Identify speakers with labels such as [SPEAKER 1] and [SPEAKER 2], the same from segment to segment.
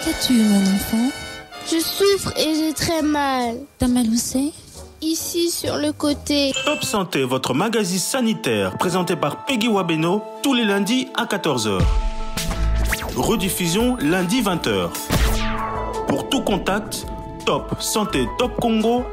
[SPEAKER 1] Qu'as-tu, mon enfant?
[SPEAKER 2] Je souffre et j'ai très mal.
[SPEAKER 1] T'as mal où c'est?
[SPEAKER 2] Ici, sur le côté.
[SPEAKER 3] Top Santé, votre magazine sanitaire, présenté par Peggy Wabeno, tous les lundis à 14h. Rediffusion lundi 20h. Pour tout contact, Top Santé Top Congo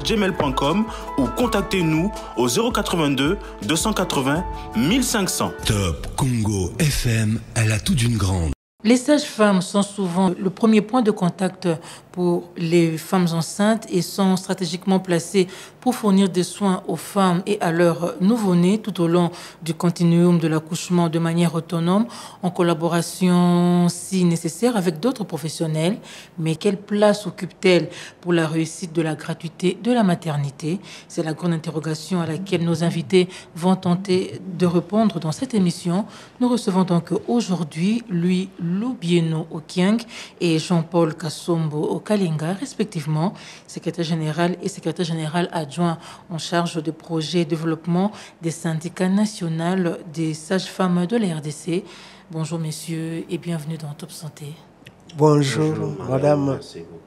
[SPEAKER 3] @gmail.com ou contactez-nous au 082 280 1500.
[SPEAKER 4] Top Congo FM, elle a tout d'une grande.
[SPEAKER 5] Les sages-femmes sont souvent le premier point de contact pour les femmes enceintes et sont stratégiquement placées pour fournir des soins aux femmes et à leurs nouveau-nés tout au long du continuum de l'accouchement de manière autonome, en collaboration si nécessaire avec d'autres professionnels. Mais quelle place occupent-elles pour la réussite de la gratuité de la maternité? C'est la grande interrogation à laquelle nos invités vont tenter de répondre dans cette émission. Nous recevons donc aujourd'hui Louis Lubieno Okieng et Jean-Paul Kassombo Okalinga, respectivement, secrétaire général et secrétaire général adjoint en charge de projets et développement des syndicats nationaux des sages-femmes de la RDC. Bonjour messieurs et bienvenue dans Top Santé.
[SPEAKER 6] Bonjour madame.
[SPEAKER 7] Merci beaucoup.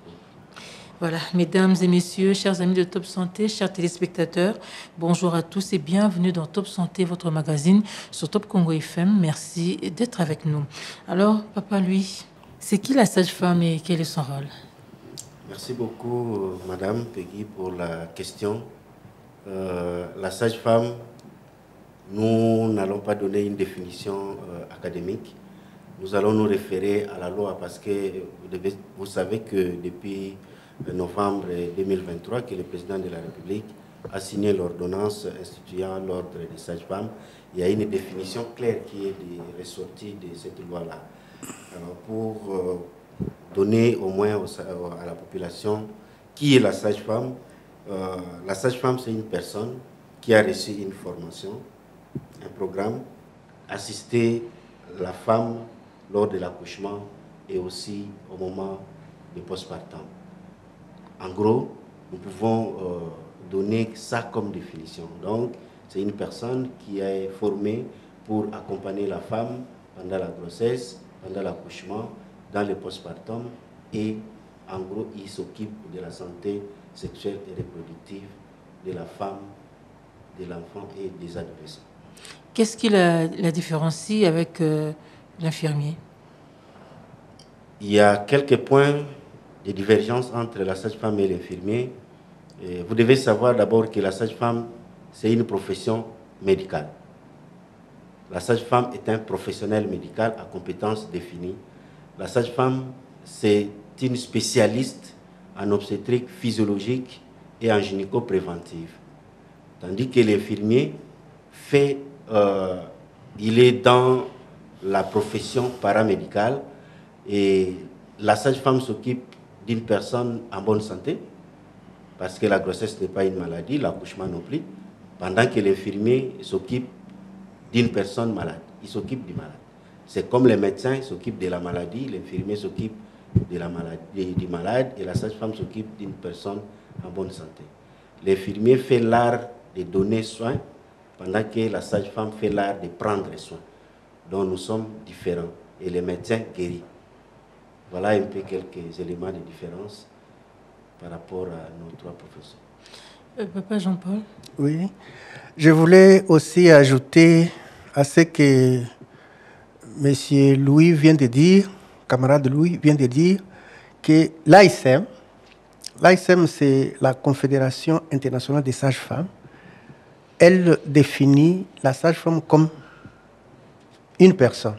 [SPEAKER 5] Voilà, mesdames et messieurs, chers amis de Top Santé, chers téléspectateurs, bonjour à tous et bienvenue dans Top Santé, votre magazine sur Top Congo FM. Merci d'être avec nous. Alors, papa, lui, c'est qui la sage-femme et quel est son rôle?
[SPEAKER 7] Merci beaucoup, madame Peggy, pour la question. La sage-femme, nous n'allons pas donner une définition académique. Nous allons nous référer à la loi parce que vous savez que depuis novembre 2023 que le président de la République a signé l'ordonnance instituant l'ordre des sages-femmes, il y a une définition claire qui est ressortie de cette loi-là. Alors pour donner au moins à la population qui est la sage-femme, c'est une personne qui a reçu une formation, un programme, assister la femme lors de l'accouchement et aussi au moment du postpartum. En gros, nous pouvons donner ça comme définition. Donc, c'est une personne qui est formée pour accompagner la femme pendant la grossesse, pendant l'accouchement, dans le postpartum et en gros, il s'occupe de la santé sexuelle et reproductive de la femme, de l'enfant et des adolescents.
[SPEAKER 5] Qu'est-ce qui la différencie avec l'infirmier?
[SPEAKER 7] Il y a quelques points de divergence entre la sage-femme et l'infirmier. Vous devez savoir d'abord que la sage-femme, c'est une profession médicale. La sage-femme est un professionnel médical à compétences définies. La sage-femme, c'est une spécialiste en obstétrique physiologique et en gynéco-préventive. Tandis que l'infirmier il est dans la profession paramédicale et la sage-femme s'occupe d'une personne en bonne santé, parce que la grossesse n'est pas une maladie, l'accouchement non plus, pendant que l'infirmier s'occupe d'une personne malade. Il s'occupe du malade. C'est comme les médecins s'occupent de la maladie, l'infirmier s'occupe de la maladie, du malade et la sage-femme s'occupe d'une personne en bonne santé. L'infirmier fait l'art de donner soin, pendant que la sage-femme fait l'art de prendre soin. Donc nous sommes différents et les médecins guérissent. Voilà un peu quelques éléments de différence par rapport à nos trois professeurs.
[SPEAKER 5] Papa Jean-Paul?
[SPEAKER 6] Oui, je voulais aussi ajouter à ce que M. Louis vient de dire, camarade Louis vient de dire, que l'AICM, c'est la Confédération internationale des sages-femmes, elle définit la sage-femme comme une personne.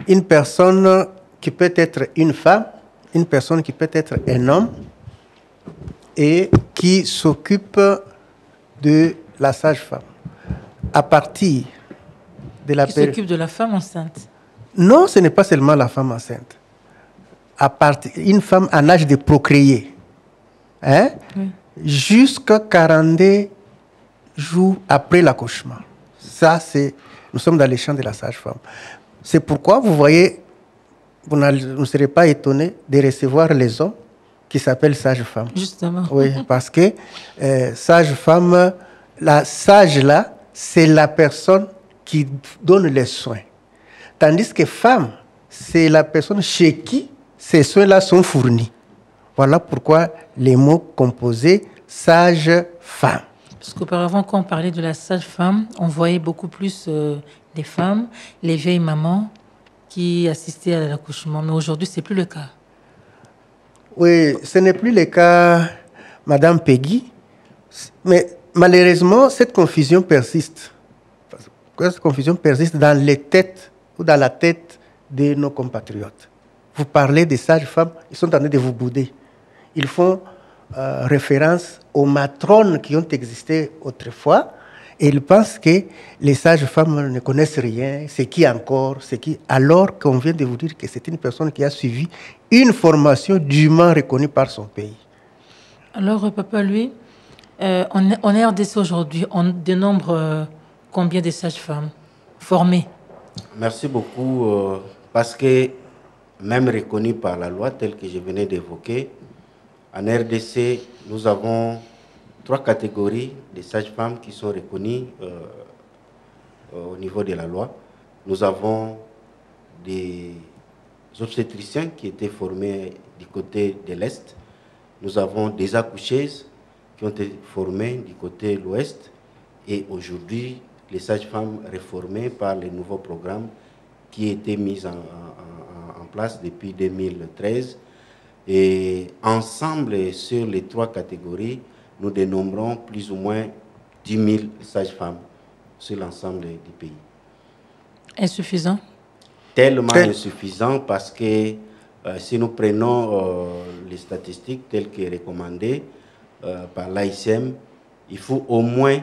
[SPEAKER 6] Une personne qui peut être une femme, une personne qui peut être un homme et qui s'occupe de la sage-femme. À partir de la
[SPEAKER 5] Qui s'occupe de la femme enceinte?
[SPEAKER 6] Non, ce n'est pas seulement la femme enceinte. Une femme en âge de procréer, hein, oui, jusqu'à 42 jours après l'accouchement. Ça, nous sommes dans les champs de la sage-femme. C'est pourquoi, vous voyez, vous ne serez pas étonné de recevoir les hommes qui s'appellent sage-femme.
[SPEAKER 5] Justement.
[SPEAKER 6] Oui, parce que sage-femme, la sage-là, c'est la personne qui donne les soins. Tandis que femme, c'est la personne chez qui ces soins-là sont fournis. Voilà pourquoi les mots composés sage-femme.
[SPEAKER 5] Parce qu'auparavant, quand on parlait de la sage-femme, on voyait beaucoup plus les femmes, les vieilles mamans qui assistaient à l'accouchement. Mais aujourd'hui, ce n'est plus le cas.
[SPEAKER 6] Oui, ce n'est plus le cas, Madame Peggy. Mais malheureusement, cette confusion persiste. Cette confusion persiste dans les têtes ou dans la tête de nos compatriotes. Vous parlez des sages-femmes, ils sont en train de vous bouder. Ils font référence aux matrones qui ont existé autrefois et ils pensent que les sages-femmes ne connaissent rien, c'est qui encore, c'est qui, alors qu'on vient de vous dire que c'est une personne qui a suivi une formation dûment reconnue par son pays.
[SPEAKER 5] Alors, Papa, lui, en RDC aujourd'hui, on dénombre combien de sages-femmes formées?
[SPEAKER 7] Merci beaucoup, parce que même reconnu par la loi telle que je venais d'évoquer, en RDC, nous avons 3 catégories de sages-femmes qui sont reconnues au niveau de la loi. Nous avons des obstétriciens qui étaient formés du côté de l'Est. Nous avons des accoucheuses qui ont été formées du côté de l'Ouest. Et aujourd'hui, les sages-femmes réformées par les nouveaux programmes qui étaient mis en place depuis 2013. Et ensemble, sur les 3 catégories, nous dénombrons plus ou moins 10 000 sages-femmes sur l'ensemble du pays.
[SPEAKER 5] Insuffisant?
[SPEAKER 7] Tellement insuffisant parce que si nous prenons les statistiques telles que recommandées par l'AICM, il faut au moins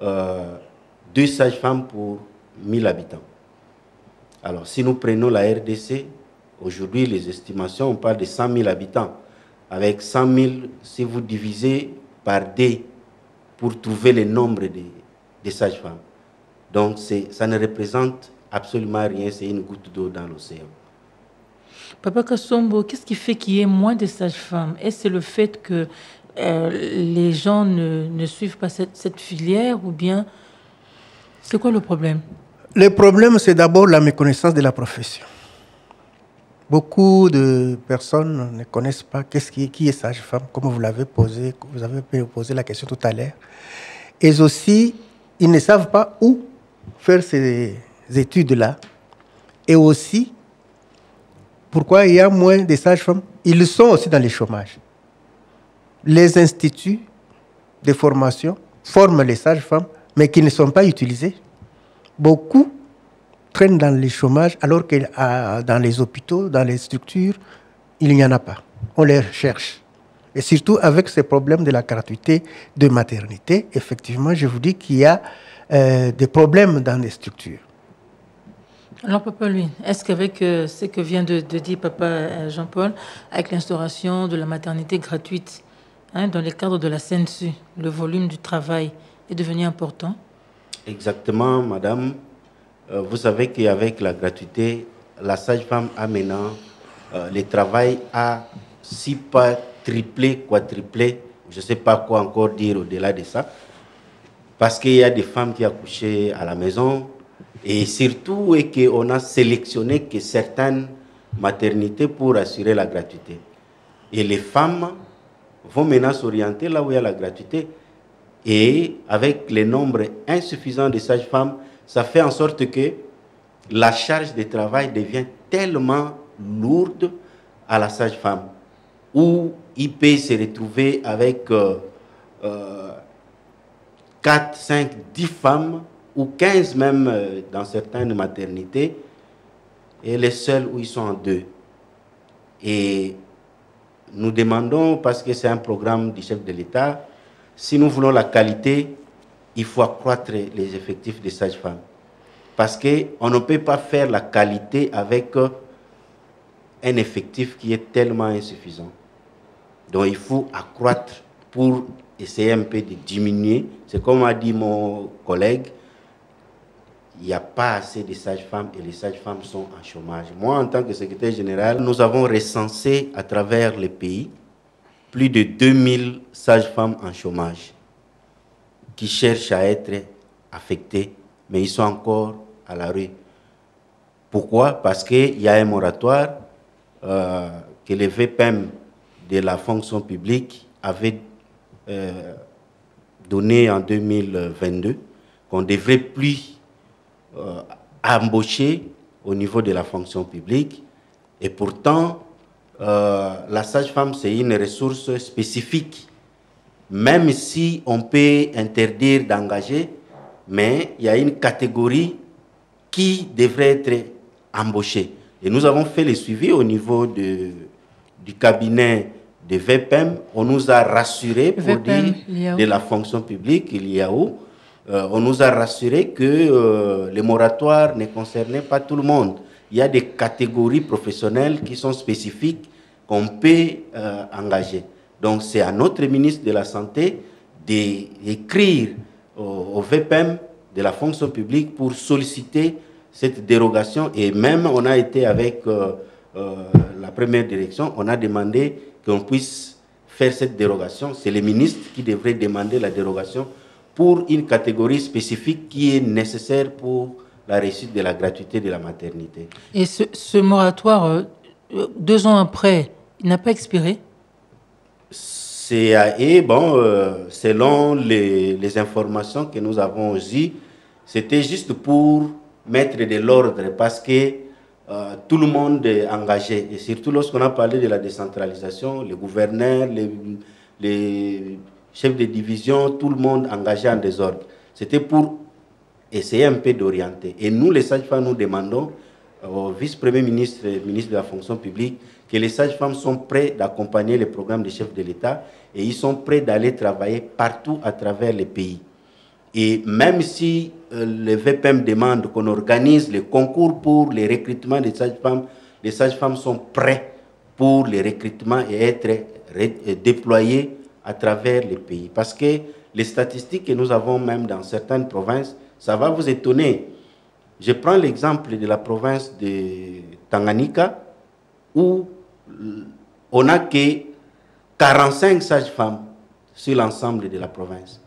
[SPEAKER 7] 2 sages-femmes pour 1000 habitants. Alors, si nous prenons la RDC, aujourd'hui, les estimations, on parle de 100 000 habitants. Avec 100 000, si vous divisez par D pour trouver le nombre de sages-femmes. Donc, ça ne représente absolument rien, c'est une goutte d'eau dans l'océan.
[SPEAKER 5] Papa Kassombo, qu'est-ce qui fait qu'il y ait moins de sages-femmes? Est-ce que c'est le fait que les gens ne suivent pas cette filière ou bien c'est quoi le problème?
[SPEAKER 6] Le problème, c'est d'abord la méconnaissance de la profession. Beaucoup de personnes ne connaissent pas qui est sage-femme, comme vous avez posé la question tout à l'heure. Et aussi, ils ne savent pas où faire ces études-là. Et aussi, pourquoi il y a moins de sages-femmes? Ils sont aussi dans le chômage. Les instituts de formation forment les sages-femmes, mais qui ne sont pas utilisés. Beaucoup traînent dans le chômage, alors que dans les hôpitaux, dans les structures, il n'y en a pas. On les cherche. Et surtout avec ces problèmes de la gratuité de maternité, effectivement, je vous dis qu'il y a des problèmes dans les structures.
[SPEAKER 5] Alors, Papa, lui, est-ce qu'avec ce que vient de dire Papa Jean-Paul, avec l'instauration de la maternité gratuite, dans le cadre de la CNSU, le volume du travail est devenu important? Exactement,
[SPEAKER 7] madame. Vous savez qu'avec la gratuité, la sage-femme a maintenant le travail a, si pas triplé, quadruplé, je ne sais pas quoi encore dire au-delà de ça, parce qu'il y a des femmes qui accouchent à la maison, et surtout qu'on a sélectionné que certaines maternités pour assurer la gratuité. Et les femmes vont maintenant s'orienter là où il y a la gratuité. Et avec le nombre insuffisant de sages-femmes, ça fait en sorte que la charge de travail devient tellement lourde à la sage-femme, où il peut se retrouver avec 4, 5, 10 femmes, ou 15 même dans certaines maternités, et les seuls où ils sont en 2. Et nous demandons, parce que c'est un programme du chef de l'État, si nous voulons la qualité, il faut accroître les effectifs des sages-femmes. Parce qu'on ne peut pas faire la qualité avec un effectif qui est tellement insuffisant. Donc il faut accroître pour essayer un peu de diminuer. C'est comme a dit mon collègue, il n'y a pas assez de sages-femmes et les sages-femmes sont en chômage. Moi, en tant que secrétaire général, nous avons recensé à travers le pays plus de 2000 sages-femmes en chômage qui cherchent à être affectées, mais ils sont encore à la rue. Pourquoi? Parce qu'il y a un moratoire que les VPM de la fonction publique avaient donné en 2022, qu'on ne devrait plus embaucher au niveau de la fonction publique. Et pourtant, la sage-femme, c'est une ressource spécifique. Même si on peut interdire d'engager, mais il y a une catégorie qui devrait être embauchée. Et nous avons fait le suivi au niveau du cabinet de VPM. On nous a rassurés pour dire de la fonction publique, l'IAO. On nous a rassurés que le moratoire ne concernait pas tout le monde. Il y a des catégories professionnelles qui sont spécifiques qu'on peut engager. Donc, c'est à notre ministre de la Santé d'écrire au VPM de la fonction publique pour solliciter cette dérogation. Et même, on a été avec la première direction, on a demandé qu'on puisse faire cette dérogation. C'est le ministre qui devrait demander la dérogation pour une catégorie spécifique qui est nécessaire pour la réussite de la gratuité de la maternité.
[SPEAKER 5] Et ce moratoire, 2 ans après, il n'a pas expiré?
[SPEAKER 7] CAE, selon les informations que nous avons eues, c'était juste pour mettre de l'ordre parce que tout le monde est engagé. Et surtout lorsqu'on a parlé de la décentralisation, les gouverneurs, les chefs de division, tout le monde engagé en désordre. C'était pour essayer un peu d'orienter. Et nous, les sages-femmes, nous demandons au vice-premier ministre, ministre de la fonction publique, que les sages-femmes sont prêts d'accompagner les programmes des chefs de l'État et ils sont prêts d'aller travailler partout à travers les pays. Et même si le VPM demande qu'on organise les concours pour les recrutements des sages-femmes, les sages-femmes sont prêts pour les recrutements et être déployés à travers les pays. Parce que les statistiques que nous avons même dans certaines provinces, ça va vous étonner. Je prends l'exemple de la province de Tanganyika où on n'a que 45 sages-femmes sur l'ensemble de la province.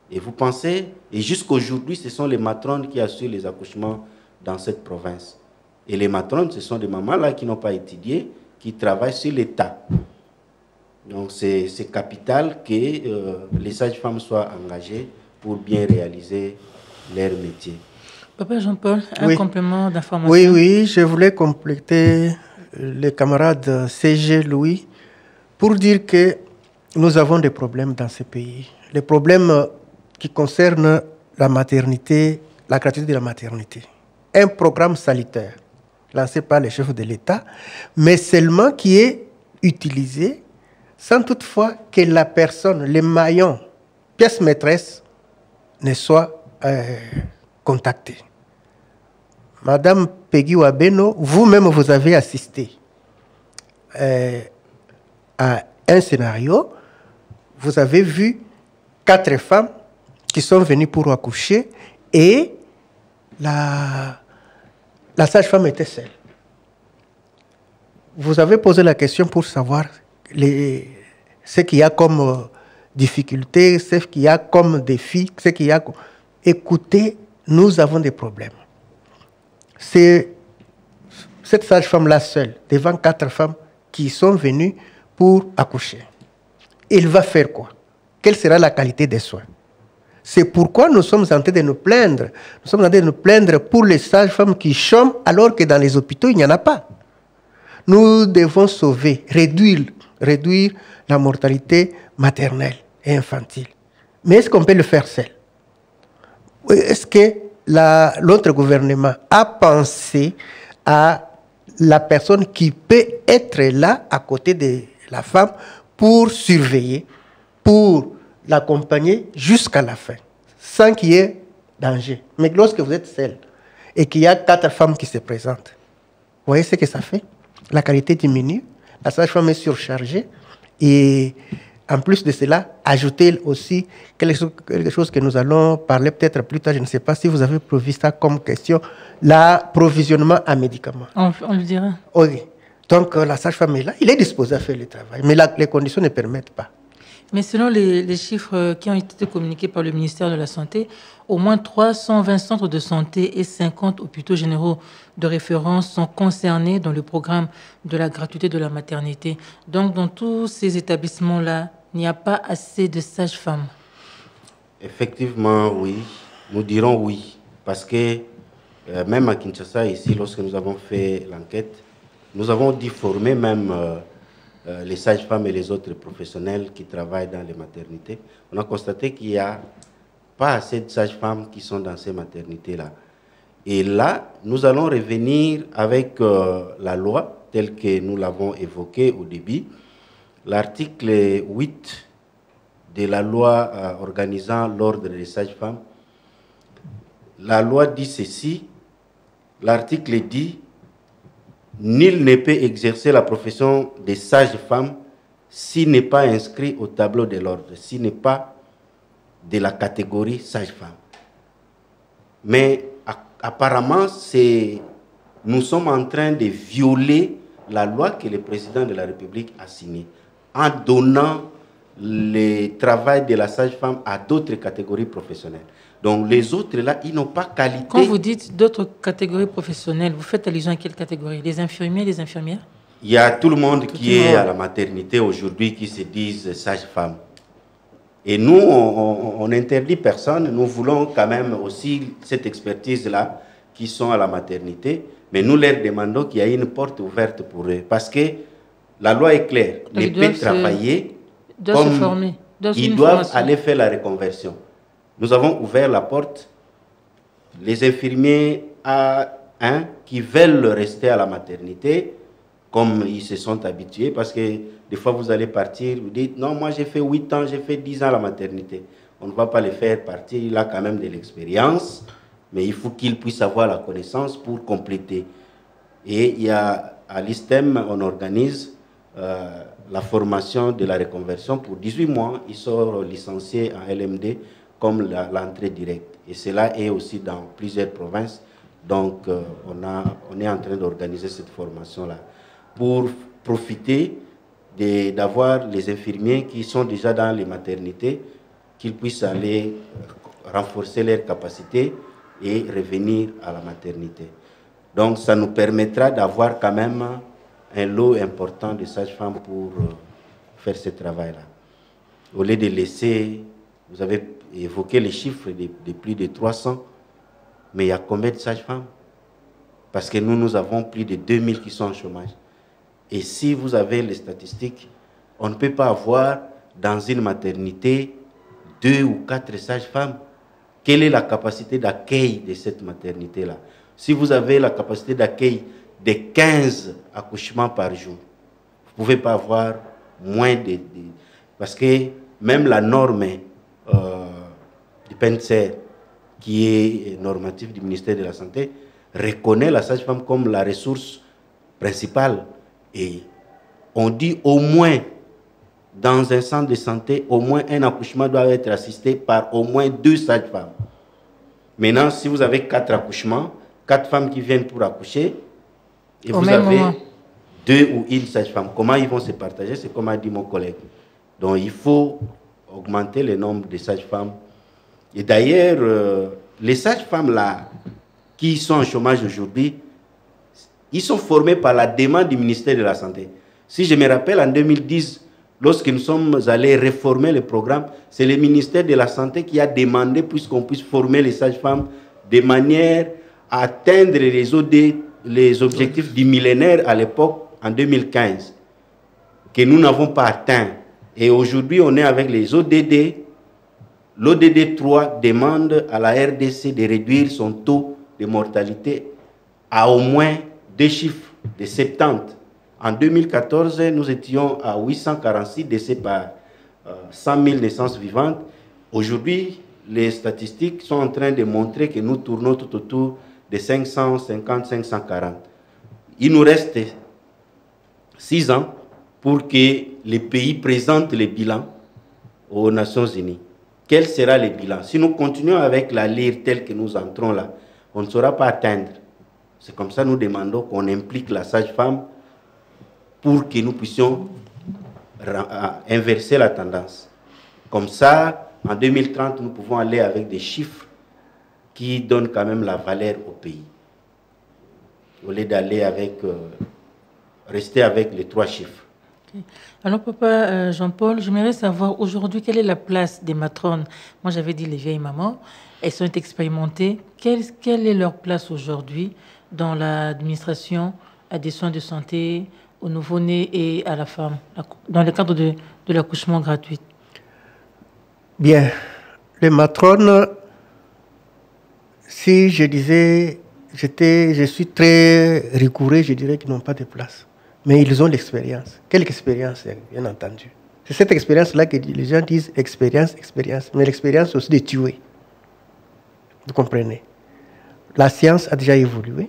[SPEAKER 7] Et vous pensez, et jusqu'aujourd'hui, ce sont les matrones qui assurent les accouchements dans cette province. Et les matrones, ce sont des mamans là qui n'ont pas étudié, qui travaillent sur l'État. Donc c'est capital que les sages-femmes soient engagées pour bien réaliser leur métier.
[SPEAKER 5] Papa Jean-Paul, un complément d'information.
[SPEAKER 6] Oui, je voulais compléter les camarades CG Louis pour dire que nous avons des problèmes dans ce pays. Les problèmes qui concernent la maternité, la gratuité de la maternité. Un programme sanitaire lancé par les chefs de l'État, mais seulement qui est utilisé sans toutefois que la personne, le maillon, pièce maîtresse, ne soit contactée. Madame Peggy Wabeno, vous-même, vous avez assisté à un scénario. Vous avez vu 4 femmes qui sont venues pour accoucher et la sage-femme était seule. Vous avez posé la question pour savoir ce qu'il y a comme difficulté, ce qu'il y a comme défi, ce qu'il y a. Écoutez, nous avons des problèmes. C'est cette sage-femme-là seule, devant 4 femmes qui sont venues pour accoucher. Il va faire quoi? Quelle sera la qualité des soins? C'est pourquoi nous sommes en train de nous plaindre. Nous sommes en train de nous plaindre pour les sages-femmes qui chôment alors que dans les hôpitaux, il n'y en a pas. Nous devons sauver, réduire la mortalité maternelle et infantile. Mais est-ce qu'on peut le faire seul? Est-ce que l'autre gouvernement a pensé à la personne qui peut être là à côté de la femme pour surveiller, pour l'accompagner jusqu'à la fin, sans qu'il y ait danger? Mais lorsque vous êtes seul et qu'il y a 4 femmes qui se présentent, vous voyez ce que ça fait? La qualité diminue, la sage-femme est surchargée et en plus de cela, ajoutez aussi quelque chose que nous allons parler peut-être plus tard, je ne sais pas si vous avez prévu ça comme question, l'approvisionnement en médicaments.
[SPEAKER 5] On le dira.
[SPEAKER 6] Oui. Donc la sage-femme est là, il est disposé à faire le travail, mais les conditions ne permettent pas.
[SPEAKER 5] Mais selon les chiffres qui ont été communiqués par le ministère de la Santé, au moins 320 centres de santé et 50 hôpitaux généraux de référence sont concernés dans le programme de la gratuité de la maternité. Donc, dans tous ces établissements-là, il n'y a pas assez de sages-femmes.
[SPEAKER 7] Effectivement, oui. Nous dirons oui. Parce que même à Kinshasa, ici, lorsque nous avons fait l'enquête, nous avons dû former même les sages-femmes et les autres professionnels qui travaillent dans les maternités. On a constaté qu'il n'y a pas assez de sages-femmes qui sont dans ces maternités-là. Et là, nous allons revenir avec la loi telle que nous l'avons évoquée au début. L'article 8 de la loi organisant l'ordre des sages-femmes. La loi dit ceci, l'article dit « Nul ne peut exercer la profession de sage-femme s'il n'est pas inscrit au tableau de l'ordre, s'il n'est pas de la catégorie sage-femme. » Mais apparemment, nous sommes en train de violer la loi que le président de la République a signée en donnant le travail de la sage-femme à d'autres catégories professionnelles. Donc les autres, là, ils n'ont pas qualité.
[SPEAKER 5] Quand vous dites d'autres catégories professionnelles, vous faites allusion à quelle catégorie? Les infirmiers, les infirmières?
[SPEAKER 7] Il y a tout le monde qui est à la maternité aujourd'hui qui se disent sage-femme. Et nous, on n'interdit personne. Nous voulons quand même aussi cette expertise-là qui sont à la maternité. Mais nous leur demandons qu'il y ait une porte ouverte pour eux. Parce que la loi est claire. Ils peuvent travailler comme
[SPEAKER 5] se former.
[SPEAKER 7] Ils doivent aller faire la reconversion. Nous avons ouvert la porte. Les infirmiers qui veulent rester à la maternité, comme ils se sont habitués, parce que des fois vous allez partir, vous dites, non, moi j'ai fait 8 ans, j'ai fait 10 ans à la maternité. On ne va pas les faire partir, il a quand même de l'expérience, mais il faut qu'il puisse avoir la connaissance pour compléter. Et il y a, à l'ISTEM, on organise la formation de la reconversion pour 18 mois. Ils sont licenciés en LMD comme l'entrée directe. Et cela est aussi dans plusieurs provinces. Donc, on est en train d'organiser cette formation-là pour profiter d'avoir les infirmiers qui sont déjà dans les maternités, qu'ils puissent aller renforcer leurs capacités et revenir à la maternité. Donc, ça nous permettra d'avoir quand même un lot important de sages-femmes pour faire ce travail-là. Au lieu de laisser, vous avez évoqué les chiffres de plus de 300, mais il y a combien de sages-femmes? Parce que nous avons plus de 2000 qui sont en chômage. Et si vous avez les statistiques, on ne peut pas avoir dans une maternité 2 ou 4 sages-femmes. Quelle est la capacité d'accueil de cette maternité-là? Si vous avez la capacité d'accueil de 15 accouchements par jour, vous ne pouvez pas avoir moins de... Parce que même la norme du PNCR, qui est normatif du ministère de la Santé, reconnaît la sage-femme comme la ressource principale. Et on dit au moins, dans un centre de santé, au moins un accouchement doit être assisté par au moins 2 sages-femmes. Maintenant, si vous avez 4 accouchements, 4 femmes qui viennent pour accoucher, et vous avez 2 ou 1 sage-femme, comment ils vont se partager? C'est comme a dit mon collègue. Donc il faut augmenter le nombre de sages-femmes. Et d'ailleurs, les sages-femmes là, qui sont en chômage aujourd'hui, ils sont formés par la demande du ministère de la Santé. Si je me rappelle, en 2010, lorsque nous sommes allés réformer le programme, c'est le ministère de la Santé qui a demandé puisqu'on puisse former les sages-femmes de manière à atteindre les objectifs du millénaire à l'époque, en 2015, que nous n'avons pas atteint. Et aujourd'hui, on est avec les ODD. L'ODD 3 demande à la RDC de réduire son taux de mortalité à au moins 2 chiffres de 70. En 2014, nous étions à 846 décès par 100 000 naissances vivantes. Aujourd'hui, les statistiques sont en train de montrer que nous tournons tout autour de 550-540. Il nous reste 6 ans pour que les pays présentent les bilans aux Nations Unies. Quel sera le bilan? Si nous continuons avec la lyre telle que nous entrons là, on ne saura pas atteindre. C'est comme ça que nous demandons qu'on implique la sage-femme pour que nous puissions inverser la tendance. Comme ça, en 2030, nous pouvons aller avec des chiffres qui donnent quand même la valeur au pays. Au lieu d'aller avec, rester avec les 3 chiffres.
[SPEAKER 5] Okay. Alors, papa Jean-Paul, j'aimerais savoir aujourd'hui quelle est la place des matrones. Moi, j'avais dit les vieilles mamans, elles sont expérimentées. Quelle est leur place aujourd'hui dans l'administration à des soins de santé, au nouveau-né et à la femme, dans le cadre de l'accouchement gratuit?
[SPEAKER 6] Bien, les matrones, si je disais, je suis très rigoureux, je dirais qu'ils n'ont pas de place. Mais ils ont l'expérience. Quelle expérience, bien entendu. C'est cette expérience-là que les gens disent expérience. Mais l'expérience aussi de tuer. Vous comprenez? La science a déjà évolué.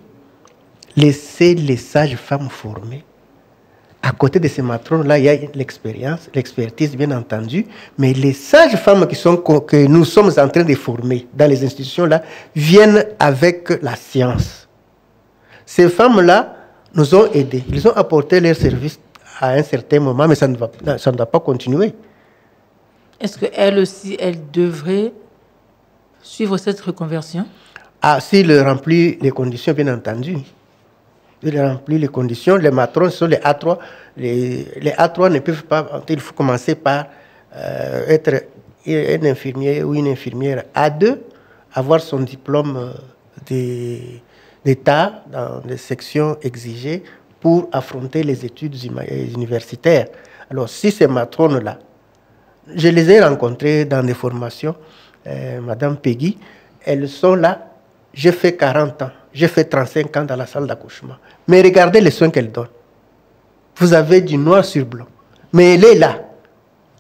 [SPEAKER 6] Laissez les sages-femmes former. À côté de ces matrones-là, il y a l'expérience, l'expertise, bien entendu. Mais les sages-femmes que nous sommes en train de former dans les institutions-là viennent avec la science. Ces femmes-là nous ont aidés. Ils ont apporté leur service à un certain moment, mais ça ne doit pas continuer.
[SPEAKER 5] Est-ce qu'elles aussi, elles devraient suivre cette reconversion?
[SPEAKER 6] Ah, s'il remplit les conditions, bien entendu. Il remplit les conditions. Les matrones sont les A3. Les A3 ne peuvent pas... Il faut commencer par être un infirmier ou une infirmière A2, avoir son diplôme d'État dans les sections exigées pour affronter les études universitaires. Alors, si ces matrones-là, je les ai rencontrées dans des formations, Madame Peggy, elles sont là, j'ai fait 40 ans, j'ai fait 35 ans dans la salle d'accouchement. Mais regardez les soins qu'elle donne. Vous avez du noir sur blanc. Mais elle est là.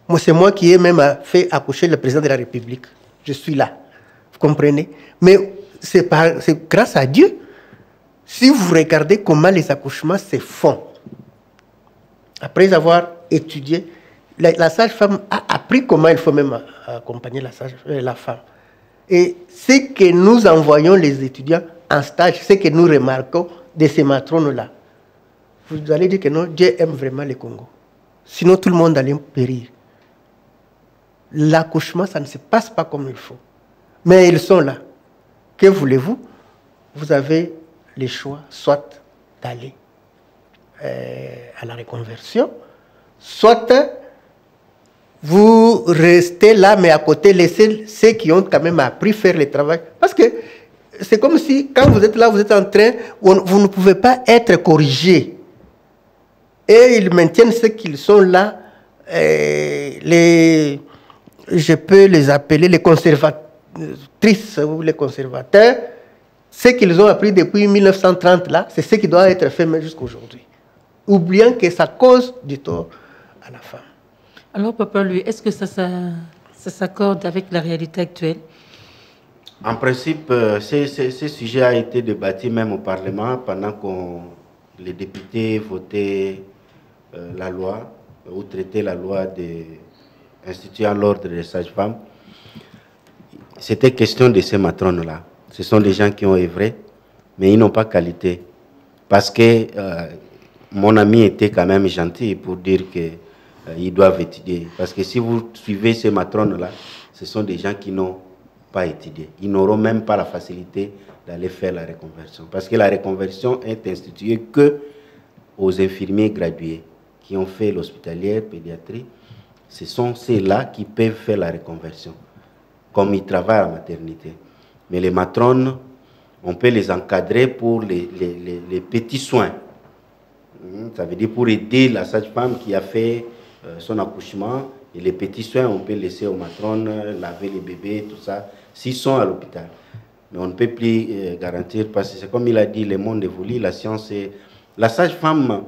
[SPEAKER 6] Moi, c'est moi qui ai même fait accoucher le président de la République. Je suis là. Vous comprenez? Mais c'est grâce à Dieu. Si vous regardez comment les accouchements se font, après avoir étudié, la sage-femme a appris comment il faut même accompagner la femme. Et ce que nous envoyons les étudiants en stage, ce que nous remarquons de ces matrones-là, vous allez dire que non, Dieu aime vraiment le Congo. Sinon, tout le monde allait périr. L'accouchement, ça ne se passe pas comme il faut. Mais ils sont là. Que voulez-vous? Vous avez le choix, soit d'aller à la reconversion, soit vous restez là, mais à côté, laissez ceux qui ont quand même appris faire le travail. Parce que c'est comme si, quand vous êtes là, vous êtes en train, vous ne pouvez pas être corrigé. Et ils maintiennent ceux qui sont là, je peux les appeler les conservatrices ou les conservateurs. Ce qu'ils ont appris depuis 1930, là, c'est ce qui doit être fait jusqu'à aujourd'hui. Oubliant que ça cause du tort à la femme.
[SPEAKER 5] Alors, papa, lui, est-ce que ça s'accorde avec la réalité actuelle?
[SPEAKER 7] En principe, ce sujet a été débattu même au Parlement pendant que les députés votaient la loi ou traitaient la loi instituant l'ordre des sages-femmes. C'était question de ces matrones-là. Ce sont des gens qui ont œuvré, mais ils n'ont pas qualité. Parce que mon ami était quand même gentil pour dire qu'ils doivent étudier. Parce que si vous suivez ces matrones-là, ce sont des gens qui n'ont pas étudié. Ils n'auront même pas la facilité d'aller faire la reconversion. Parce que la reconversion est instituée que aux infirmiers gradués qui ont fait l'hospitalière, pédiatrie. Ce sont ceux-là qui peuvent faire la reconversion, comme ils travaillent à la maternité. Mais les matrones, on peut les encadrer pour les petits soins. Ça veut dire pour aider la sage-femme qui a fait son accouchement. Et les petits soins, on peut laisser aux matrones, laver les bébés, tout ça, s'ils sont à l'hôpital. Mais on ne peut plus garantir, parce que c'est comme il a dit, le monde évolue, la science est... La sage-femme,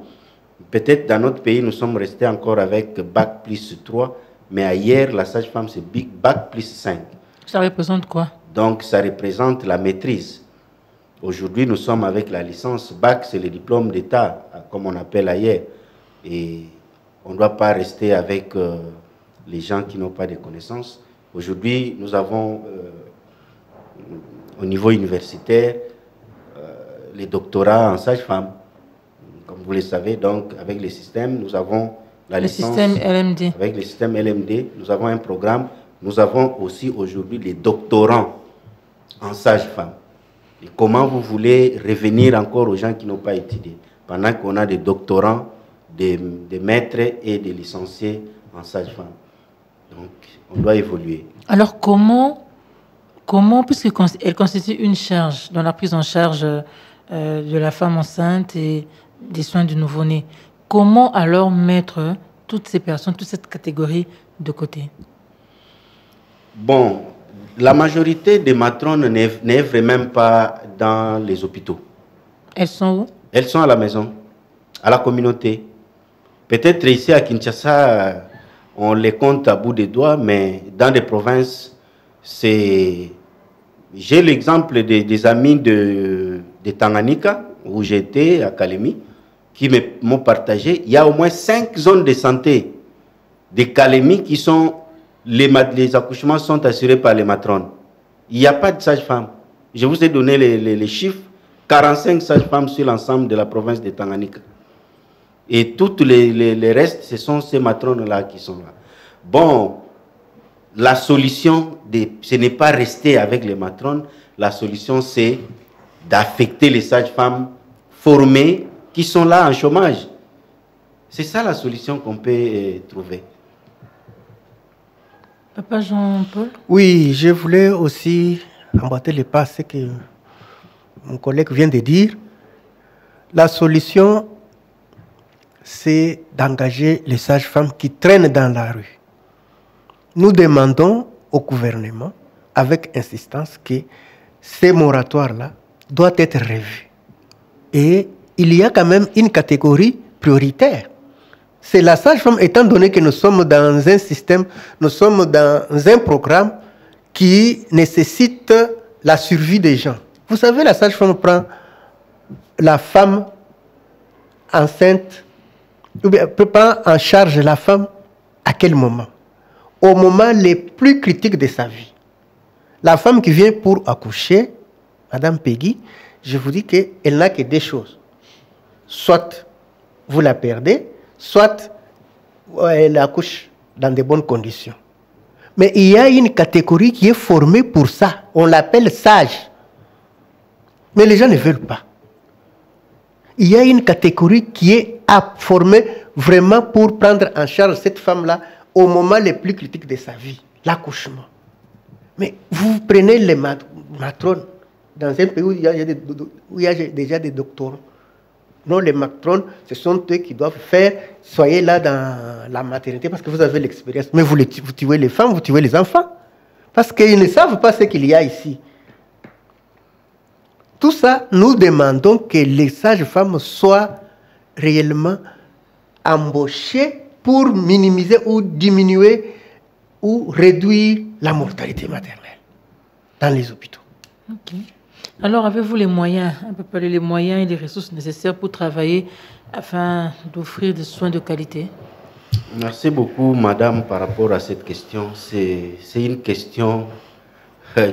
[SPEAKER 7] peut-être dans notre pays, nous sommes restés encore avec Bac plus 3, mais ailleurs, la sage-femme, c'est Bac plus 5.
[SPEAKER 5] Ça représente quoi? Donc,
[SPEAKER 7] ça représente la maîtrise. Aujourd'hui, nous sommes avec la licence. Bac, c'est le diplôme d'État, comme on appelle ailleurs. Et on ne doit pas rester avec les gens qui n'ont pas de connaissances. Aujourd'hui, nous avons, au niveau universitaire, les doctorats en sage-femme. Comme vous le savez, donc, avec les systèmes, nous avons la
[SPEAKER 5] Le
[SPEAKER 7] licence
[SPEAKER 5] système LMD.
[SPEAKER 7] avec le système LMD. Nous avons un programme. Nous avons aussi aujourd'hui des doctorants en sage-femme. Et comment vous voulez revenir encore aux gens qui n'ont pas étudié, pendant qu'on a des doctorants, des maîtres et des licenciés en sage-femme. Donc, on doit évoluer.
[SPEAKER 5] Alors, comment puisqu'elle constitue une charge dans la prise en charge de la femme enceinte et des soins du nouveau-né, comment alors mettre toutes ces personnes, toute cette catégorie de côté?
[SPEAKER 7] Bon, la majorité des matrones n'œuvrent même pas dans les hôpitaux.
[SPEAKER 5] Elles sont où?
[SPEAKER 7] Elles sont à la maison, à la communauté. Peut-être ici à Kinshasa, on les compte à bout des doigts, mais dans des provinces, c'est... J'ai l'exemple des amis de Tanganyika, où j'étais, à Kalemi, qui m'ont partagé. Il y a au moins 5 zones de santé de Kalemi qui sont... Les accouchements sont assurés par les matrones. Il n'y a pas de sage-femme. Je vous ai donné les chiffres. 45 sages-femmes sur l'ensemble de la province de Tanganyika. Et toutes les restes, ce sont ces matrones-là qui sont là. Bon, la solution, ce n'est pas rester avec les matrones. La solution, c'est d'affecter les sages-femmes formées qui sont là en chômage. C'est ça la solution qu'on peut trouver.
[SPEAKER 5] Papa Jean-Paul?
[SPEAKER 6] Oui, je voulais aussi emboîter le pas à ce que mon collègue vient de dire. La solution, c'est d'engager les sages-femmes qui traînent dans la rue. Nous demandons au gouvernement, avec insistance, que ces moratoires-là doivent être revus. Et il y a quand même une catégorie prioritaire. C'est la sage-femme, étant donné que nous sommes dans un système, nous sommes dans un programme qui nécessite la survie des gens. Vous savez, la sage-femme prend la femme enceinte, ou bien prend en charge la femme à quel moment? Au moment les plus critiques de sa vie. La femme qui vient pour accoucher, Madame Peggy, je vous dis qu'elle n'a que deux choses. Soit vous la perdez, soit elle accouche dans de bonnes conditions. Mais il y a une catégorie qui est formée pour ça. On l'appelle sage. Mais les gens ne veulent pas. Il y a une catégorie qui est formée vraiment pour prendre en charge cette femme-là au moment le plus critique de sa vie, l'accouchement. Mais vous prenez les matrones dans un pays où il y a déjà des docteurs. Non, les matrones, ce sont eux qui doivent faire, soyez là dans la maternité parce que vous avez l'expérience. Mais vous tuez les femmes, vous tuez les enfants. Parce qu'ils ne savent pas ce qu'il y a ici. Tout ça, nous demandons que les sages-femmes soient réellement embauchées pour minimiser ou diminuer ou réduire la mortalité maternelle dans les hôpitaux.
[SPEAKER 5] Okay. Alors, avez-vous les moyens, on peut parler les moyens et les ressources nécessaires pour travailler afin d'offrir des soins de qualité?
[SPEAKER 7] Merci beaucoup, madame, par rapport à cette question. C'est une question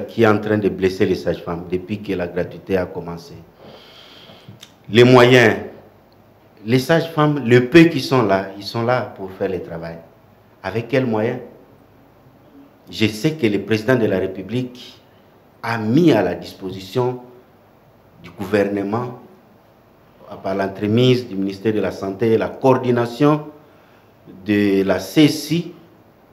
[SPEAKER 7] qui est en train de blesser les sages-femmes depuis que la gratuité a commencé. Les moyens, les sages-femmes, le peu qui sont là, ils sont là pour faire le travail. Avec quels moyens? Je sais que le président de la République a mis à la disposition du gouvernement, par l'entremise du ministère de la Santé, la coordination de la CSI